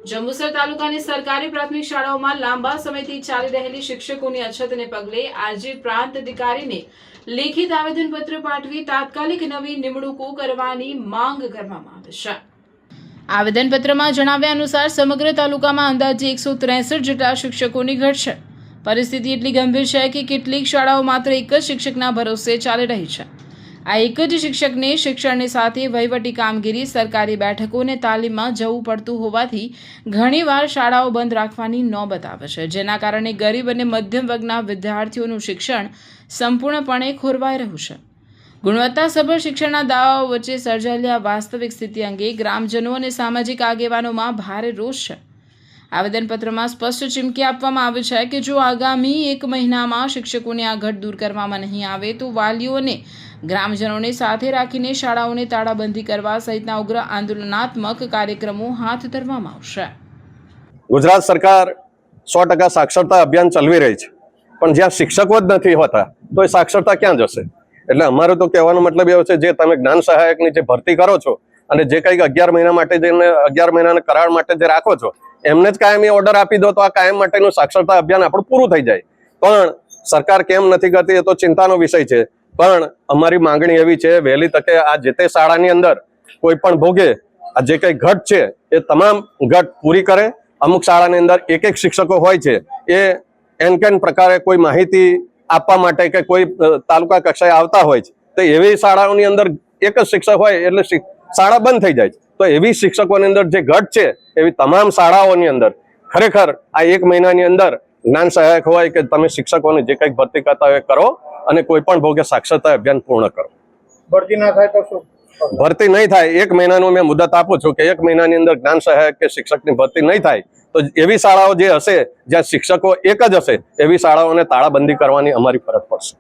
જંબુસર તાલુકાની સરકારી પ્રાથમિક શાળાઓમાં લાંબા સમયથી ચાલી રહેલી શિક્ષકોની અછતને પગલે આજે પ્રાંત અધિકારીને લેખિત આવેદનપત્ર પાઠવી તાત્કાલિક નવી નિમણૂકો કરવાની માંગ કરવામાં આવી છે। આવેદનપત્રમાં જણાવ્યા અનુસાર સમગ્ર તાલુકામાં અંદાજે 163 જેટલા શિક્ષકોની ઘટ છે। પરિસ્થિતિ એટલી ગંભીર છે કે કેટલીક શાળાઓ માત્ર એક જ શિક્ષકના ભરોસે ચાલી રહી છે। આ એક જ શિક્ષકને શિક્ષણની સાથે વહીવટી કામગીરી, સરકારી બેઠકો અને તાલીમમાં જવું પડતું હોવાથી ઘણીવાર શાળાઓ બંધ રાખવાની નોબત આવે છે, જેના કારણે ગરીબ અને મધ્યમ વર્ગના વિદ્યાર્થીઓનું શિક્ષણ સંપૂર્ણપણે ખોરવાઈ રહ્યું છે। ગુણવત્તાસભર શિક્ષણના દાવાઓ વચ્ચે સર્જાયેલી આ વાસ્તવિક સ્થિતિ અંગે ગ્રામજનો અને સામાજિક આગેવાનોમાં ભારે રોષ છે। આવેદનપત્રમાં સ્પષ્ટ ચીમકી આપવામાં આવી છે કે જો આગામી 1 મહિનામાં શિક્ષકોની આ ઘટ દૂર કરવામાં નહીં આવે તો વાલીઓને ગ્રામજનોને સાથે રાખીને શાળાઓને તાળાબંધી કરવા સહિતના ઉગ્ર આંદોલનાત્મક કાર્યક્રમો હાથ ધરવામાં આવશે। ગુજરાત સરકાર 100% સાક્ષરતા અભિયાન ચલાવી રહી છે, પણ જ્યાં શિક્ષકો જ નથી હોતા તો એ સાક્ષરતા ક્યાં જશે? એટલે અમારો તો કહેવાનો મતલબ એવો છે, જે તમે જ્ઞાન સહાયકની જે ભરતી કરો છો અને જે કંઈક 11 મહિના માટે જેને 11 મહિનાના કરાર માટે જે રાખો છો એમને જ કાયમી ઓર્ડર આપી દો તો આ કાયમ માટેનું સાક્ષરતા અભિયાન આપણું પૂરું થઈ જાય। પણ સરકાર કેમ નથી કરતી એ તો ચિંતાનો વિષય છે। પણ અમારી માંગણી એવી છે, વહેલી તકે આ જે તે શાળાની અંદર કોઈ પણ ભોગે આ જે કંઈ ઘટ છે એ તમામ ઘટ પૂરી કરે। અમુક શાળાની અંદર એક શિક્ષકો હોય છે, એ એન પ્રકારે કોઈ માહિતી આપવા માટે કે કોઈ તાલુકા કક્ષાએ આવતા હોય છે, તો એવી શાળાઓની અંદર એક જ શિક્ષક હોય એટલે શાળા બંધ થઈ જાય છે। તો એવી શિક્ષકોની અંદર જે ઘટ છે એવી તમામ શાળાઓની અંદર ખરેખર આ 1 મહિનાની અંદર જ્ઞાન સહાયક હોય કે તમે શિક્ષકોની જે કંઈક ભરતી કરતા હોય કરો અને કોઈ પણ ભોગે સાક્ષરતા અભિયાન પૂર્ણ કરો। ભરતી ના થાય તો શું? ભરતી નહીં થાય 1 મહિનાનું મેં મુદત આપું છું કે 1 મહિનાની અંદર જ્ઞાન સહાયક કે શિક્ષકની ભરતી નહીં થાય તો એવી શાળાઓ જે હશે જ્યાં શિક્ષકો એક જ હશે એવી શાળાઓને તાળાબંધી કરવાની અમારી ફરજ પડશે।